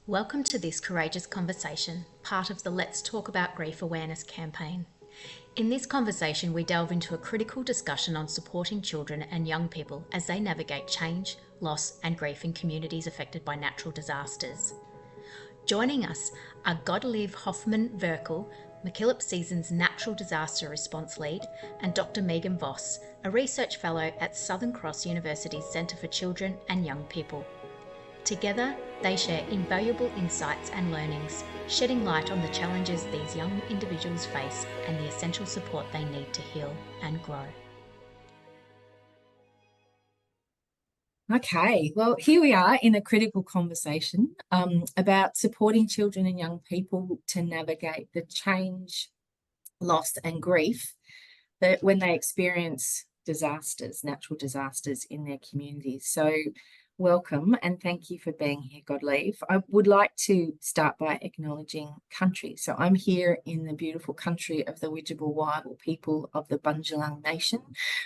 Welcome to this courageous conversation, part of the Let's Talk About Grief Awareness campaign. In this conversation, we delve into a critical discussion on supporting children and young people as they navigate change, loss, and grief in communities affected by natural disasters. Joining us are Godelieve Hofman-Verkuyl, MacKillop Season's Natural Disaster Response Lead, and Dr Meaghan Vosz, a research fellow at Southern Cross University's Centre for Children and Young People. Together, they share invaluable insights and learnings, shedding light on the challenges these young individuals face and the essential support they need to heal and grow. Okay, well, here we are in a critical conversation about supporting children and young people to navigate the change, loss and grief that when they experience disasters, natural disasters in their communities. So welcome and thank you for being here, Godelieve. I would like to start by acknowledging country. So I'm here in the beautiful country of the Widjabul Waible people of the Bundjalung Nation.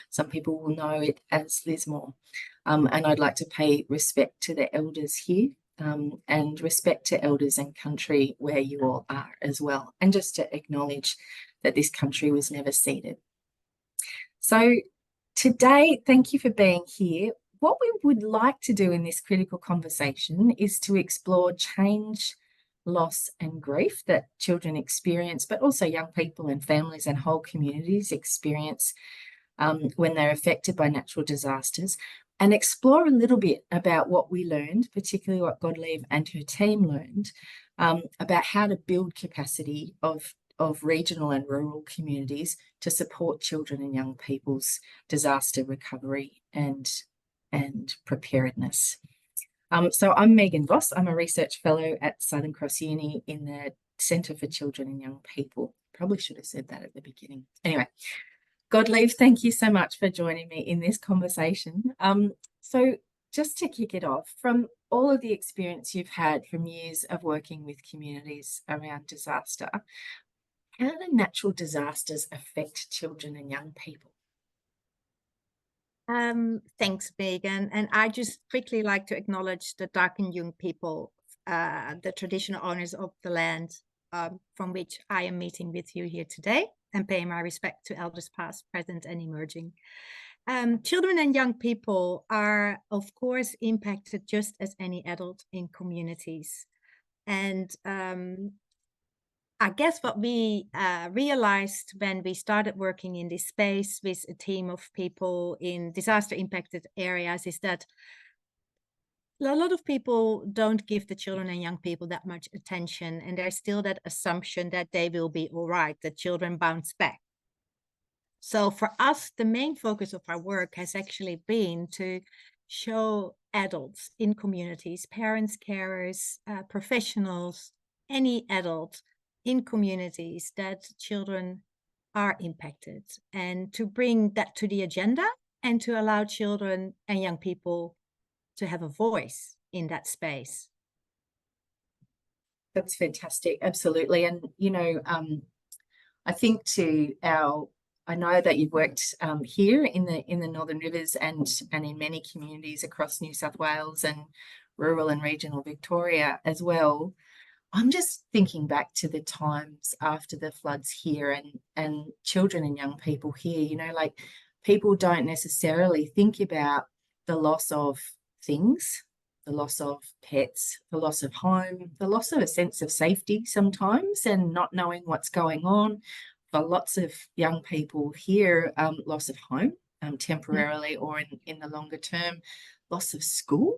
Some people will know it as Lismore. And I'd like to pay respect to the elders here and respect to elders and country where you all are as well. And just to acknowledge that this country was never ceded. So today, thank you for being here. What we would like to do in this critical conversation is to explore change, loss and grief that children experience, but also young people and families and whole communities experience when they're affected by natural disasters, and explore a little bit about what we learned, particularly what Godelieve and her team learned, about how to build capacity of regional and rural communities to support children and young people's disaster recovery and preparedness. So I'm Meaghan Vosz. I'm a research fellow at Southern Cross Uni in the Centre for Children and Young People. Probably should have said that at the beginning. Anyway, Godelieve, thank you so much for joining me in this conversation. So just to kick it off, from all of the experience you've had from years of working with communities around disaster, how do natural disasters affect children and young people? Thanks, Meaghan. And I just quickly like to acknowledge the Dark and Young people, the traditional owners of the land from which I am meeting with you here today, and pay my respect to elders past, present, and emerging. Children and young people are, of course, impacted just as any adult in communities. And I guess what we realized when we started working in this space with a team of people in disaster impacted areas is that a lot of people don't give the children and young people that much attention, and there's still that assumption that they will be all right, that children bounce back. So for us, the main focus of our work has actually been to show adults in communities, parents, carers, professionals, any adult in communities that children are impacted, and to bring that to the agenda and to allow children and young people to have a voice in that space. That's fantastic. Absolutely. And, you know, I think I know that you've worked here in the Northern Rivers and in many communities across New South Wales and rural and regional Victoria as well. I'm just thinking back to the times after the floods here and children and young people here, you know, like people don't necessarily think about the loss of things, the loss of pets, the loss of home, the loss of a sense of safety sometimes and not knowing what's going on. For lots of young people here, loss of home temporarily or in the longer term, loss of school.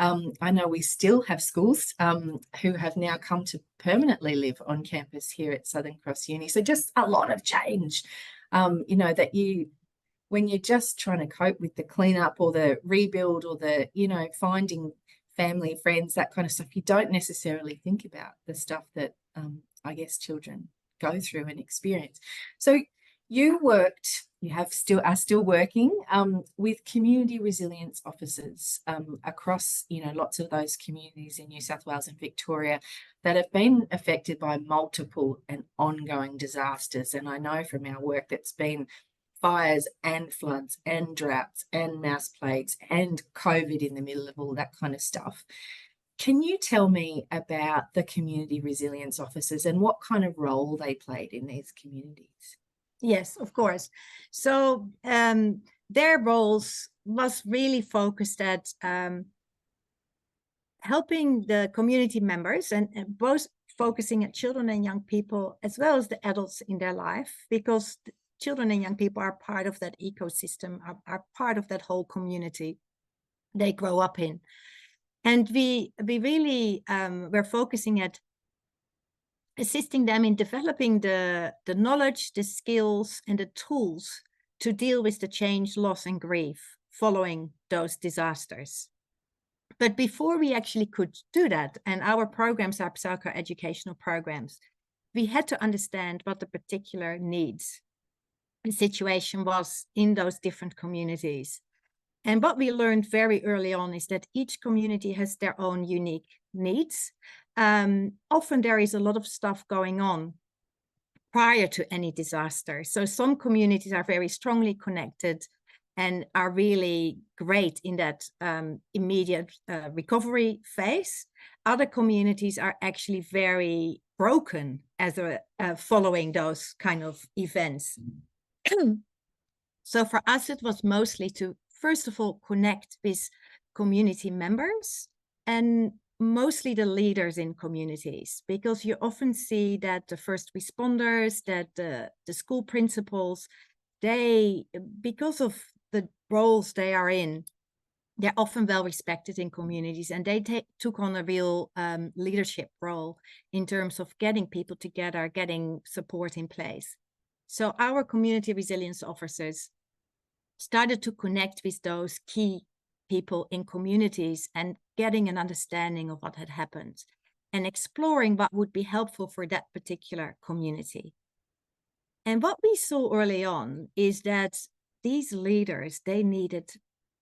I know we still have schools who have now come to permanently live on campus here at Southern Cross Uni. So just a lot of change, you know, that when you're just trying to cope with the cleanup or the rebuild or the, you know, finding family, friends, that kind of stuff, you don't necessarily think about the stuff that I guess children go through and experience. So you are still working with community resilience officers across, you know, lots of those communities in New South Wales and Victoria that have been affected by multiple and ongoing disasters. And I know from our work that's been fires and floods and droughts and mouse plagues and COVID in the middle of all that kind of stuff. Can you tell me about the community resilience officers and what kind of role they played in these communities? Yes, of course. So their roles was really focused at helping the community members and both focusing at children and young people as well as the adults in their life, because children and young people are part of that ecosystem, are part of that whole community they grow up in. And we really were focusing at assisting them in developing the knowledge, the skills, and the tools to deal with the change, loss, and grief following those disasters. But before we actually could do that, and our programs are psychoeducational programs, we had to understand what the particular needs and situation was in those different communities. And what we learned very early on is that each community has their own unique needs. Often there is a lot of stuff going on prior to any disaster. So some communities are very strongly connected and are really great in that immediate recovery phase. Other communities are actually very broken as following those kind of events. So for us, it was mostly to, first of all, connect with community members and mostly the leaders in communities, because you often see that the first responders, that the school principals, they, because of the roles they are in, they're often well respected in communities, and they took on a real leadership role in terms of getting people together, getting support in place. So our community resilience officers started to connect with those key people in communities and getting an understanding of what had happened and exploring what would be helpful for that particular community. And what we saw early on is that these leaders, they needed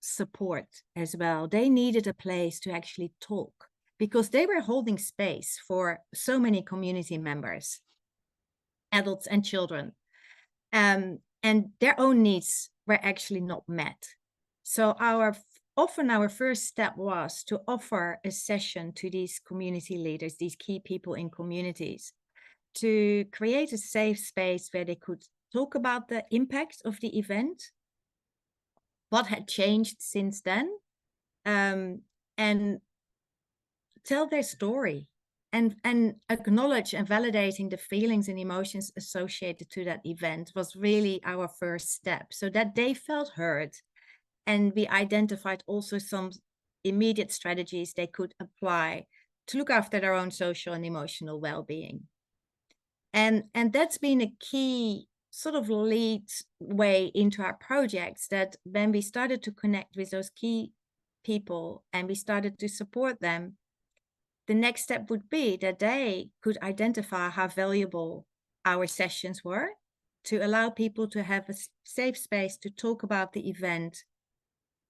support as well. They needed a place to actually talk, because they were holding space for so many community members, adults and children, and their own needs were actually not met. So often our first step was to offer a session to these community leaders, these key people in communities, to create a safe space where they could talk about the impact of the event, what had changed since then, and tell their story and acknowledge and validating the feelings and emotions associated to that event was really our first step, so that they felt heard. And we identified also some immediate strategies they could apply to look after their own social and emotional well-being. And that's been a key sort of lead way into our projects, that when we started to connect with those key people and we started to support them, the next step would be that they could identify how valuable our sessions were, to allow people to have a safe space to talk about the event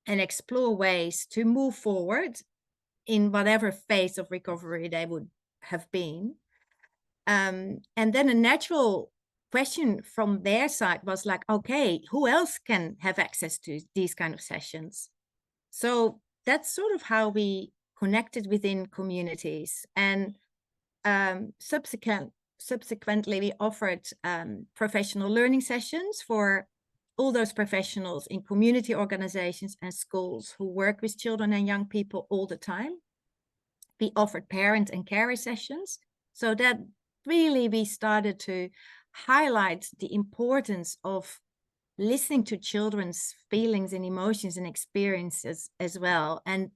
and explore ways to move forward in whatever phase of recovery they would have been. And then a natural question from their side was like, okay, who else can have access to these kind of sessions? So that's sort of how we connected within communities. And subsequently, we offered professional learning sessions for all those professionals in community organizations and schools who work with children and young people all the time. We offered parent and carer sessions, so that really we started to highlight the importance of listening to children's feelings and emotions and experiences as well, and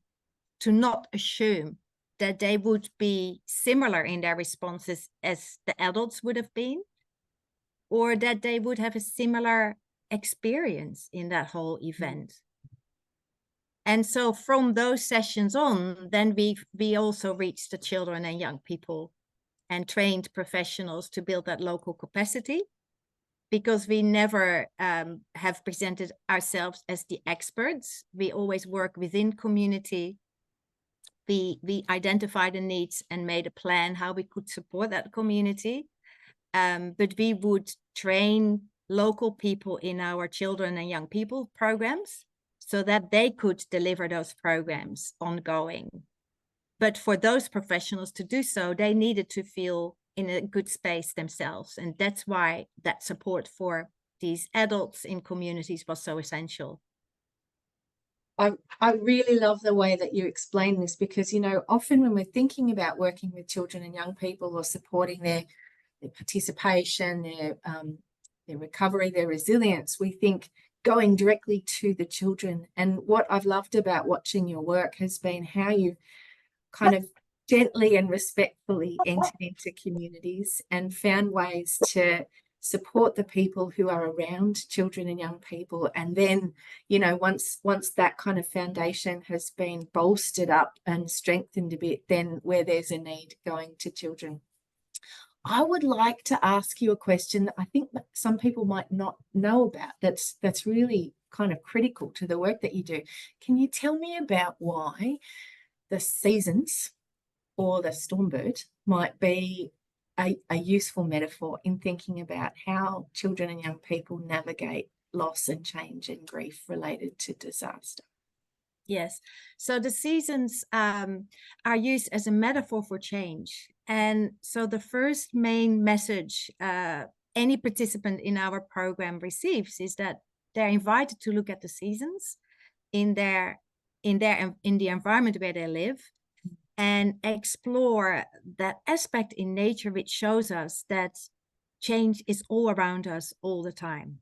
to not assume that they would be similar in their responses as the adults would have been, or that they would have a similar experience in that whole event. And so from those sessions on, then we also reached the children and young people and trained professionals to build that local capacity, because we never have presented ourselves as the experts. We always work within community. We identified the needs and made a plan how we could support that community. But we would train local people in our children and young people programs so that they could deliver those programs ongoing. But for those professionals to do so, they needed to feel in a good space themselves. And that's why that support for these adults in communities was so essential. I really love the way that you explain this, because, you know, often when we're thinking about working with children and young people or supporting their participation, their recovery, their resilience, we think going directly to the children. And what I've loved about watching your work has been how you've kind of gently and respectfully entered into communities and found ways to support the people who are around children and young people. And then, you know, once that kind of foundation has been bolstered up and strengthened a bit, then where there's a need, going to children. I would like to ask you a question that I think that some people might not know about, that's really kind of critical to the work that you do. Can you tell me about why the seasons or the stormbird might be a useful metaphor in thinking about how children and young people navigate loss and change and grief related to disaster? Yes, so the seasons are used as a metaphor for change. And so the first main message any participant in our program receives is that they're invited to look at the seasons in the environment where they live, and explore that aspect in nature which shows us that change is all around us all the time.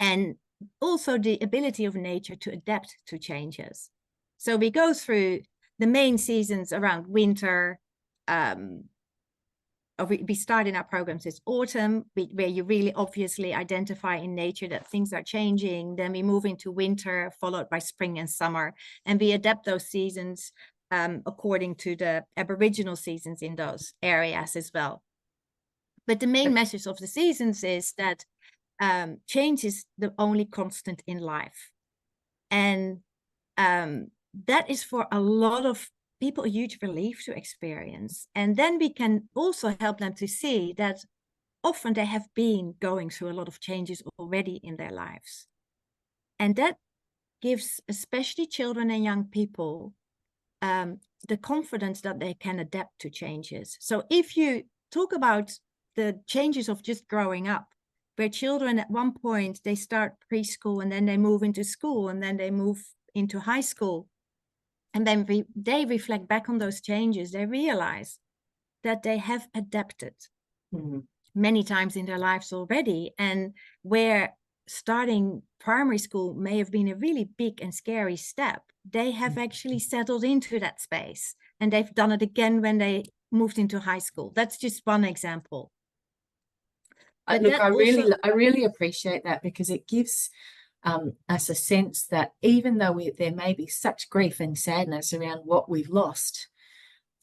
And also the ability of nature to adapt to changes. So we go through the main seasons around winter. We start in our programs this autumn, where you really obviously identify in nature that things are changing. Then we move into winter, followed by spring and summer. And we adapt those seasons according to the Aboriginal seasons in those areas as well. But the main message of the seasons is that change is the only constant in life. And that is for a lot of people a huge relief to experience. And then we can also help them to see that often they have been going through a lot of changes already in their lives. And that gives especially children and young people the confidence that they can adapt to changes. So if you talk about the changes of just growing up, where children at one point, they start preschool and then they move into school and then they move into high school. And then they reflect back on those changes. They realize that they have adapted many times in their lives already. And where starting primary school may have been a really big and scary step, they have actually settled into that space. And they've done it again when they moved into high school. That's just one example. Look, I really appreciate that, because it gives us a sense that even though there may be such grief and sadness around what we've lost,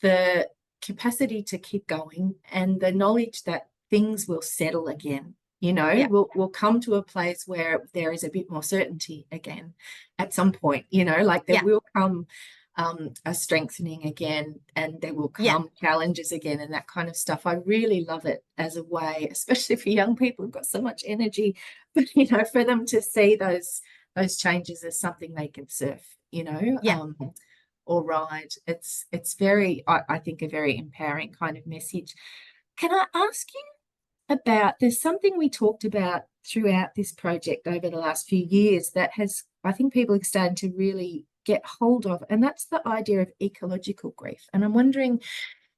the capacity to keep going and the knowledge that things will settle again, you know, we'll come to a place where there is a bit more certainty again at some point, you know, like there will come a strengthening again, and there will come challenges again and that kind of stuff. I really love it as a way, especially for young people who've got so much energy, but, you know, for them to see those changes as something they can surf, you know, or ride. It's very, I think, a very empowering kind of message. Can I ask you about, there's something we talked about throughout this project over the last few years that has, I think people are starting to really get hold of, and that's the idea of ecological grief. And I'm wondering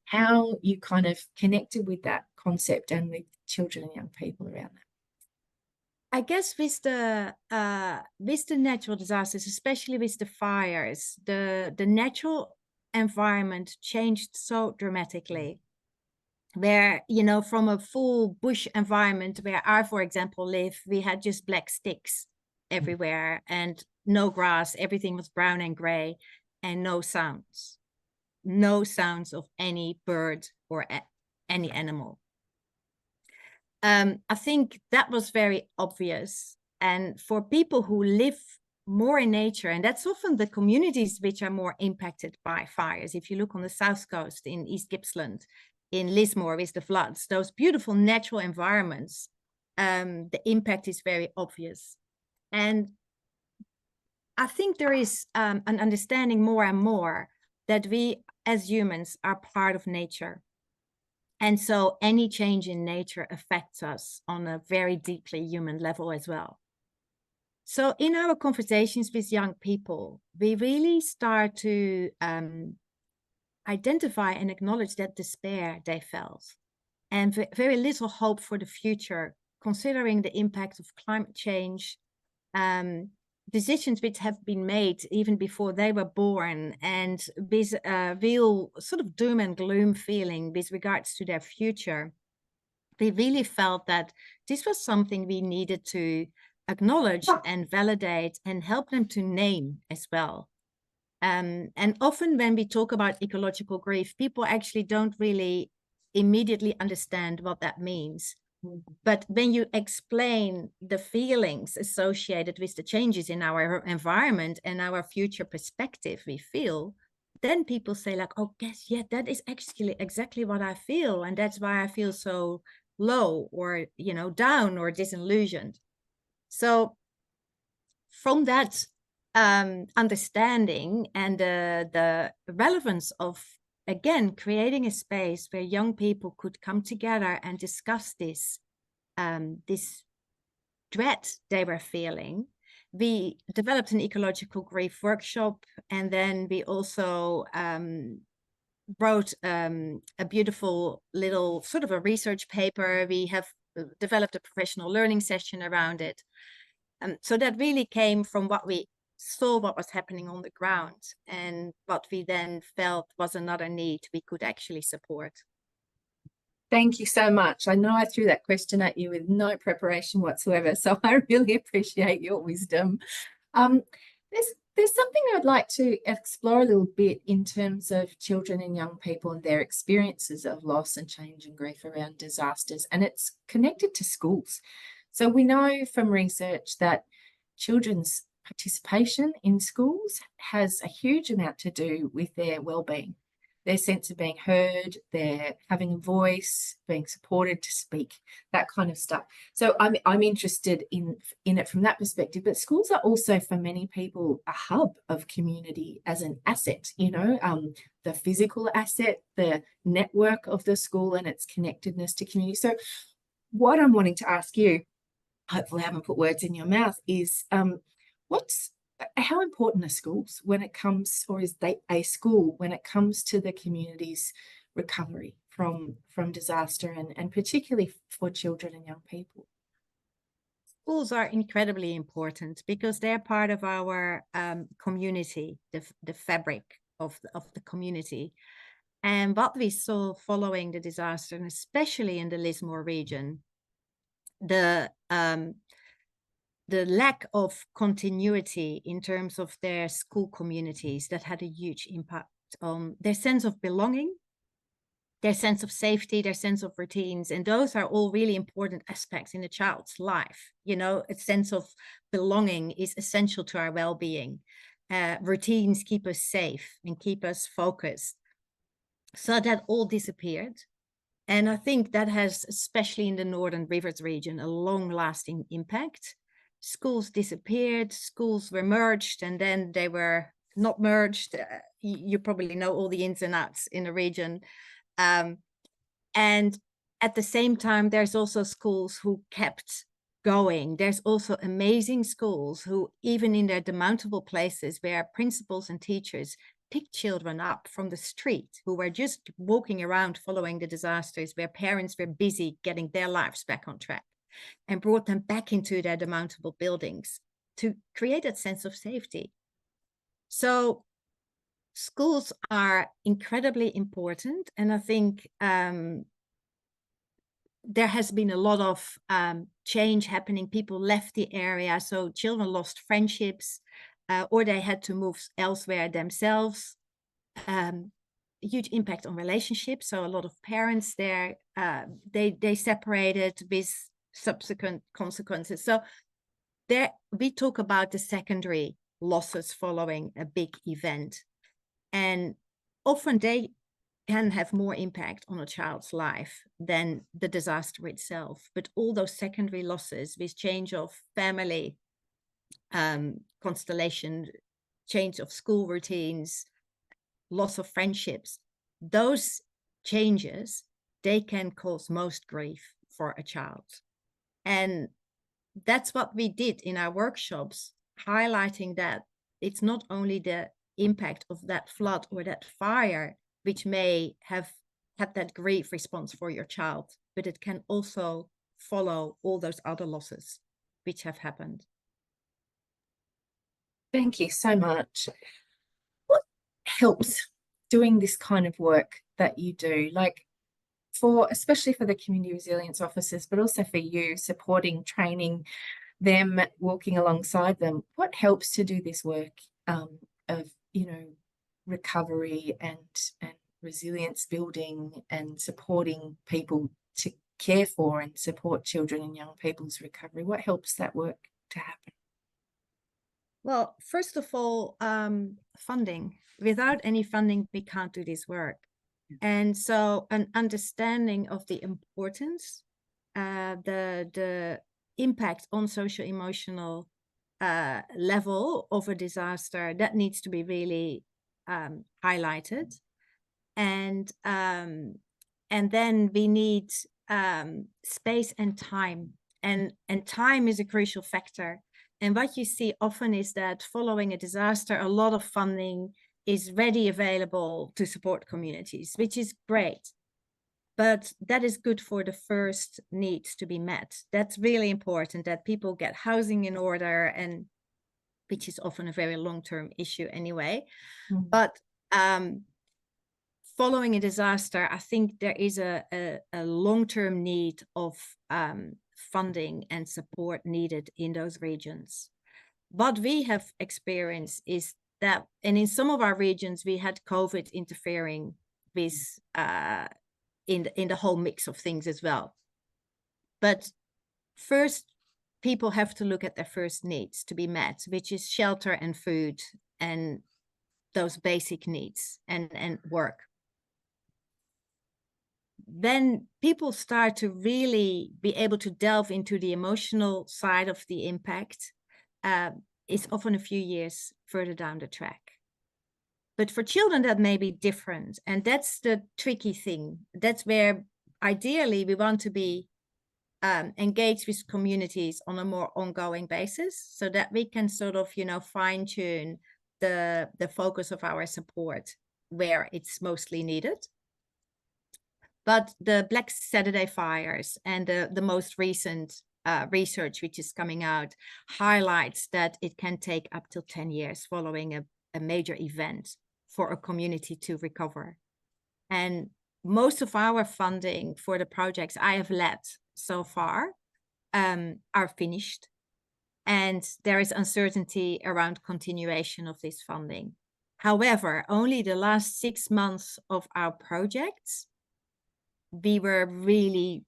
how you kind of connected with that concept and with children and young people around that. I guess with the natural disasters, especially with the fires, the natural environment changed so dramatically. Where, you know, from a full bush environment where I, for example, live, we had just black sticks everywhere and no grass, everything was brown and gray, and no sounds of any bird or any animal. I think that was very obvious. And for people who live more in nature, and that's often the communities which are more impacted by fires. If you look on the south coast in East Gippsland, in Lismore with the floods, those beautiful natural environments, the impact is very obvious. And I think there is an understanding more and more that we as humans, are part of nature. And so any change in nature affects us on a very deeply human level as well. So in our conversations with young people, we really start to identify and acknowledge that despair they felt and very little hope for the future, considering the impact of climate change, decisions which have been made even before they were born, and with a real sort of doom and gloom feeling with regards to their future. We really felt that this was something we needed to acknowledge and validate and help them to name as well. And often when we talk about ecological grief, people actually don't really immediately understand what that means. But when you explain the feelings associated with the changes in our environment and our future perspective we feel, then people say like, oh, yes, yeah, that is actually exactly what I feel. And that's why I feel so low or, you know, down or disillusioned. So from that understanding and the relevance of, again, creating a space where young people could come together and discuss this, this dread they were feeling, we developed an ecological grief workshop. And then we also wrote a beautiful little sort of a research paper. We have developed a professional learning session around it. So that really came from what we saw, what was happening on the ground, and what we then felt was another need we could actually support. Thank you so much. I know I threw that question at you with no preparation whatsoever, so I really appreciate your wisdom. There's something I'd like to explore a little bit in terms of children and young people and their experiences of loss and change and grief around disasters, and it's connected to schools. So we know from research that children's participation in schools has a huge amount to do with their well-being, their sense of being heard, their having a voice, being supported to speak, that kind of stuff. So I'm interested in it from that perspective. But schools are also, for many people, a hub of community as an asset, you know, the physical asset, the network of the school and its connectedness to community. So what I'm wanting to ask you, hopefully I haven't put words in your mouth, is how important are schools when it comes, or is they a school when it comes to the community's recovery from disaster, and particularly for children and young people? Schools are incredibly important because they're part of our community, the fabric of the community. And what we saw following the disaster, and especially in the Lismore region, the lack of continuity in terms of their school communities, that had a huge impact on their sense of belonging, their sense of safety, their sense of routines. And those are all really important aspects in a child's life. You know, a sense of belonging is essential to our well-being. Routines keep us safe and keep us focused. So that all disappeared. And I think that has, especially in the Northern Rivers region, a long-lasting impact. Schools disappeared, schools were merged, and then they were not merged. You probably know all the ins and outs in the region. And at the same time, there's also schools who kept going. There's also amazing schools who, even in their demountable places where principals and teachers picked children up from the street who were just walking around following the disasters, where parents were busy getting their lives back on track, and brought them back into their demountable buildings to create that sense of safety. So schools are incredibly important. And I think there has been a lot of change happening. People left the area, so children lost friendships, or they had to move elsewhere themselves. Huge impact on relationships. So a lot of parents there, they separated with subsequent consequences. So there we talk about the secondary losses following a big event. And often they can have more impact on a child's life than the disaster itself. But all those secondary losses with change of family, constellation, change of school routines, loss of friendships, those changes, they can cause most grief for a child. And that's what we did in our workshops, highlighting that it's not only the impact of that flood or that fire which may have had that grief response for your child, but it can also follow all those other losses which have happened. Thank you so much. What helps doing this kind of work that you do, like especially for the community resilience officers, but also for you, supporting, training them, walking alongside them? What helps to do this work of, recovery and resilience building and supporting people to care for and support children and young people's recovery? What helps that work to happen? Well, first of all, funding. Without any funding, we can't do this work. And so an understanding of the importance, the impact on social-emotional level of a disaster, that needs to be really highlighted. And then we need space and time. And time is a crucial factor. And what you see often is that following a disaster, a lot of funding is ready available to support communities, which is great. But that is good for the first needs to be met. That's really important, that people get housing in order, and which is often a very long-term issue anyway. Mm-hmm. But following a disaster, I think there is a long-term need of funding and support needed in those regions. What we have experienced is that, and in some of our regions, we had COVID interfering with in the whole mix of things as well. But first, people have to look at their first needs to be met, which is shelter and food and those basic needs and work. Then people start to really be able to delve into the emotional side of the impact. Is often a few years further down the track. But for children, that may be different. And that's the tricky thing. That's where ideally we want to be engaged with communities on a more ongoing basis, so that we can sort of, fine tune the focus of our support where it's mostly needed. But the Black Saturday fires and the most recent research which is coming out highlights that it can take up to 10 years following a major event for a community to recover. And most of our funding for the projects I have led so far are finished. And there is uncertainty around continuation of this funding. However, only the last 6 months of our projects, we were really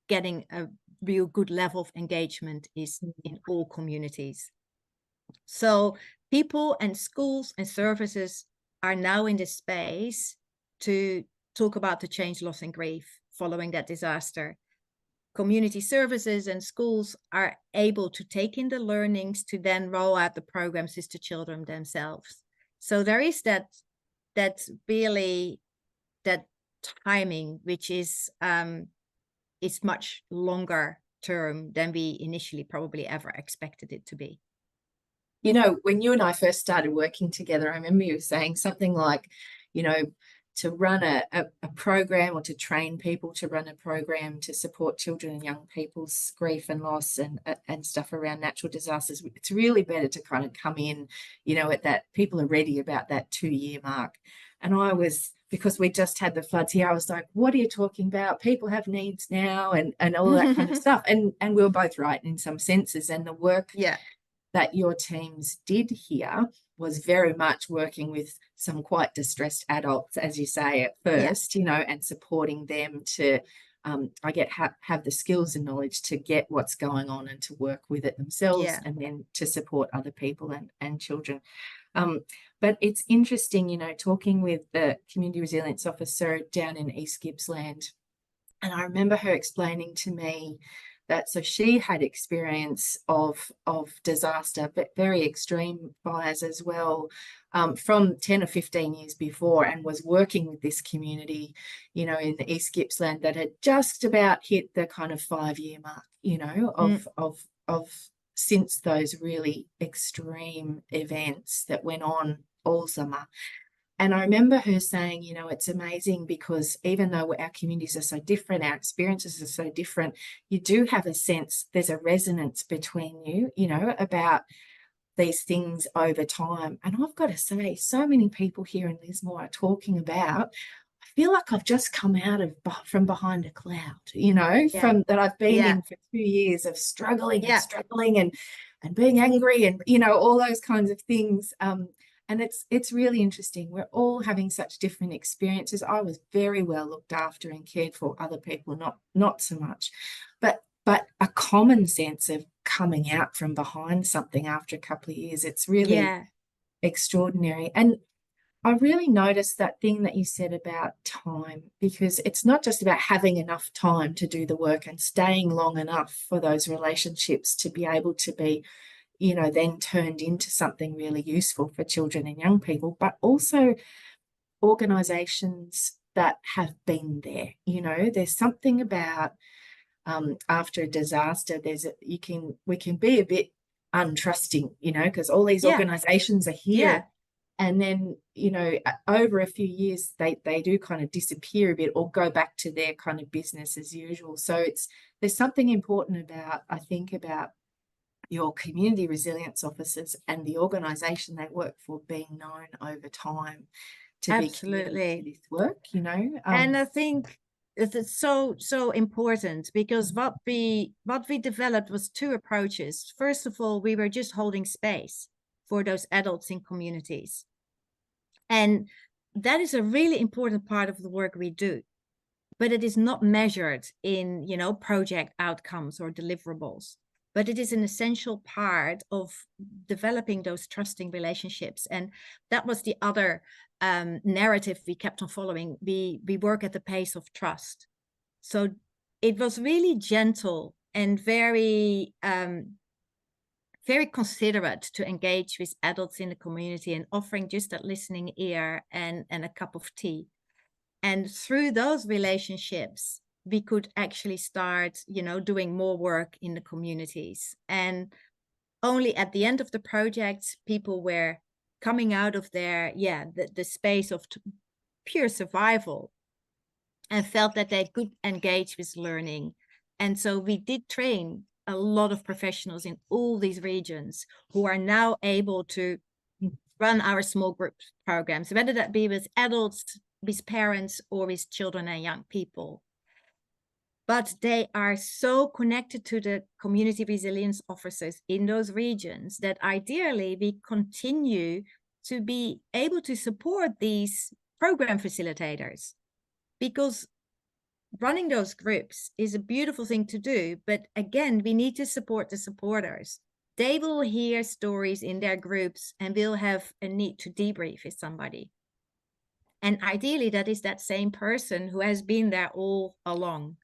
getting a real good level of engagement is in all communities. So people and schools and services are now in this space to talk about the change, loss and grief following that disaster. Community services and schools are able to take in the learnings to then roll out the programs with the children themselves. So there is that really that timing, which is much longer term than we initially probably ever expected it to be. When you and I first started working together, I remember you saying something like, to run a program or to train people to run a program to support children and young people's grief and loss and stuff around natural disasters, it's really better to kind of come in, at that people are ready about that 2-year mark. And I was, because we just had the floods here, I was like, what are you talking about? People have needs now and all that kind of stuff. And we were both right in some senses. And the work that your teams did here was very much working with some quite distressed adults, as you say, at first, and supporting them to, have the skills and knowledge to get what's going on and to work with it themselves and then to support other people and children. But it's interesting, talking with the community resilience officer down in East Gippsland, and I remember her explaining to me that, so she had experience of disaster, but very extreme fires as well, from 10 or 15 years before, and was working with this community, you know, in the East Gippsland that had just about hit the kind of 5-year mark, you know, of since those really extreme events that went on all summer. And I remember her saying, you know, it's amazing because even though our communities are so different, our experiences are so different, you do have a sense, there's a resonance between you, you know, about these things over time. And I've got to say, so many people here in Lismore are talking about, I feel like I've just come out of from behind a cloud, you know, from that I've been in for 2 years of struggling and being angry and, you know, all those kinds of things. And it's really interesting. We're all having such different experiences. I was very well looked after and cared for, other people not so much. But a common sense of coming out from behind something after a couple of years, it's really extraordinary. And I really noticed that thing that you said about time, because it's not just about having enough time to do the work and staying long enough for those relationships to be able to be, you know, then turned into something really useful for children and young people, but also organisations that have been there. You know, there's something about after a disaster, we can be a bit untrusting, you know, because all these organisations are here. And then, you know, over a few years, they do kind of disappear a bit or go back to their kind of business as usual. So there's something important about, I think, about your community resilience officers and the organisation they work for being known over time to be committed to this work, you know. And I think it's so important, because what we developed was 2 approaches. First of all, we were just holding space for those adults in communities. And that is a really important part of the work we do. But it is not measured in, you know, project outcomes or deliverables. But it is an essential part of developing those trusting relationships. And that was the other narrative we kept on following. We work at the pace of trust. So it was really gentle and very considerate to engage with adults in the community and offering just that listening ear and a cup of tea. And through those relationships, we could actually start, you know, doing more work in the communities. And only at the end of the project, people were coming out of their, the space of pure survival and felt that they could engage with learning. And so we did train a lot of professionals in all these regions who are now able to run our small group programs, whether that be with adults, with parents, or with children and young people. But they are so connected to the community resilience officers in those regions that ideally we continue to be able to support these program facilitators, because running those groups is a beautiful thing to do. But again, we need to support the supporters. They will hear stories in their groups and will have a need to debrief with somebody. And ideally, that is that same person who has been there all along.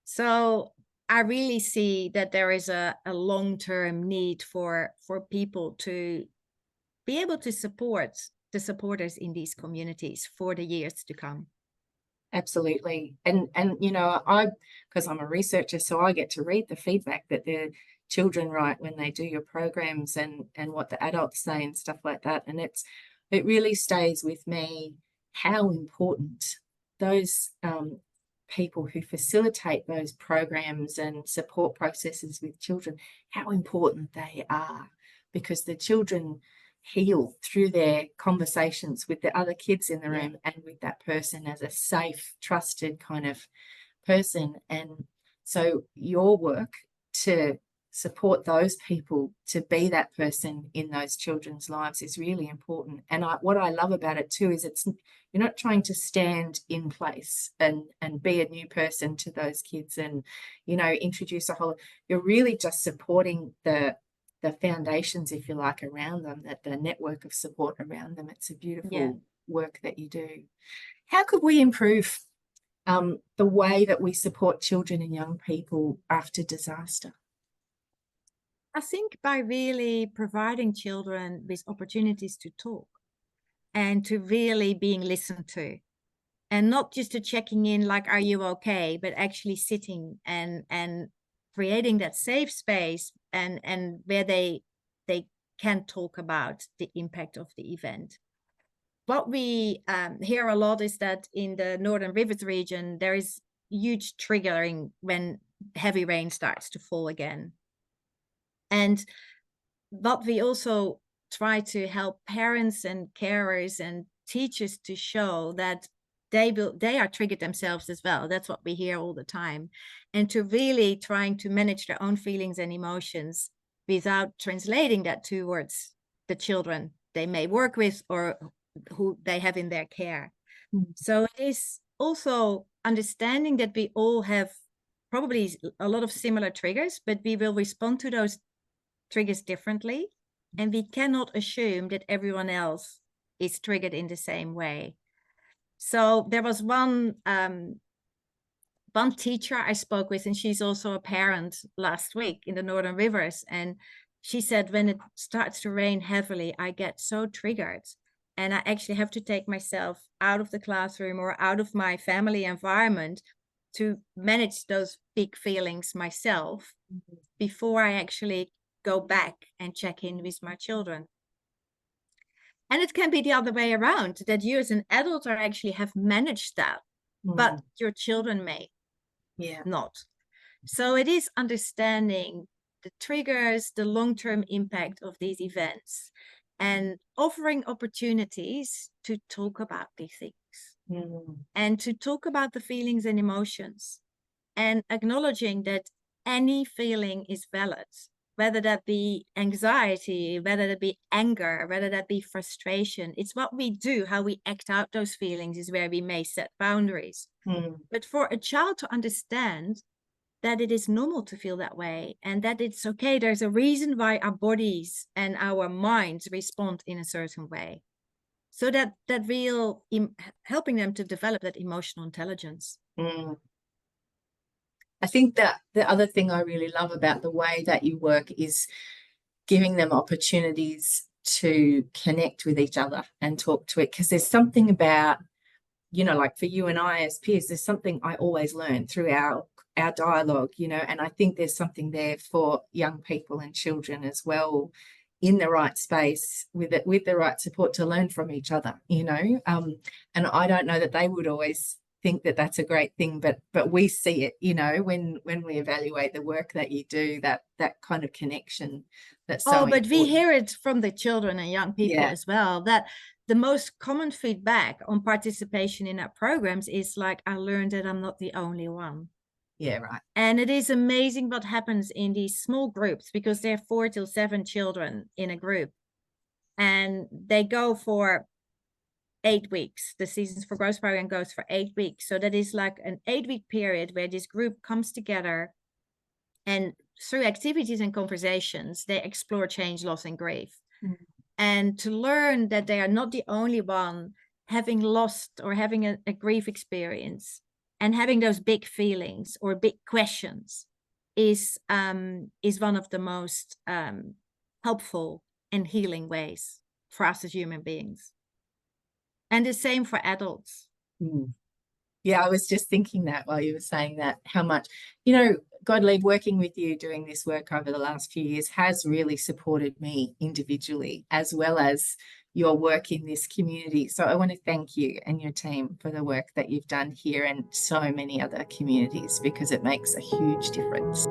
So I really see that there is a long-term need for people to be able to support the supporters in these communities for the years to come. Absolutely. And you know, because I'm a researcher, so I get to read the feedback that the children write when they do your programs and what the adults say and stuff like that. And it really stays with me how important those people who facilitate those programs and support processes with children, how important they are, because the children heal through their conversations with the other kids in the room and with that person as a safe, trusted kind of person. And so your work to support those people to be that person in those children's lives is really important. And what I love about it too is you're not trying to stand in place and be a new person to those kids and, you know, introduce you're really just supporting the foundations, if you like, around them, that the network of support around them. It's a beautiful work that you do. How could we improve the way that we support children and young people after disaster? I think by really providing children with opportunities to talk and to really being listened to, and not just to checking in like, are you okay, but actually sitting and creating that safe space and where they can talk about the impact of the event. What we hear a lot is that in the Northern Rivers region, there is huge triggering when heavy rain starts to fall again. And what we also try to help parents and carers and teachers to show that they are triggered themselves as well. That's what we hear all the time. And to really trying to manage their own feelings and emotions without translating that towards the children they may work with or who they have in their care. So it is also understanding that we all have probably a lot of similar triggers, but we will respond to those triggers differently, and we cannot assume that everyone else is triggered in the same way. So there was one teacher I spoke with, and she's also a parent, last week in the Northern Rivers, and she said, when it starts to rain heavily, I get so triggered, and I actually have to take myself out of the classroom or out of my family environment to manage those big feelings myself before I actually go back and check in with my children. And it can be the other way around, that you as an adult are actually have managed that, but your children may not. So it is understanding the triggers, the long-term impact of these events, and offering opportunities to talk about these things and to talk about the feelings and emotions, and acknowledging that any feeling is valid, whether that be anxiety, whether that be anger, whether that be frustration. It's what we do, how we act out those feelings is where we may set boundaries. But for a child to understand that it is normal to feel that way, and that it's okay, there's a reason why our bodies and our minds respond in a certain way. So that real helping them to develop that emotional intelligence. I think that the other thing I really love about the way that you work is giving them opportunities to connect with each other and talk to it, because there's something about, like for you and I as peers, there's something I always learn through our dialogue, and I think there's something there for young people and children as well, in the right space with the right support to learn from each other, and I don't know that they would always think that that's a great thing, but we see it, when we evaluate the work that you do, that kind of connection. That's so but important. we hear it from the children and young people as well, that the most common feedback on participation in our programs is like, I learned that I'm not the only one. Yeah, right. And it is amazing what happens in these small groups, because there are 4 to 7 children in a group, and they go for 8 weeks. The Seasons for Growth program goes for 8 weeks. So that is like an 8-week period where this group comes together, and through activities and conversations, they explore change, loss, and grief. And to learn that they are not the only one having lost or having a grief experience and having those big feelings or big questions is one of the most helpful and healing ways for us as human beings. And the same for adults. Yeah, I was just thinking that while you were saying that, how much, Godelieve, working with you, doing this work over the last few years has really supported me individually, as well as your work in this community. So I want to thank you and your team for the work that you've done here and so many other communities, because it makes a huge difference.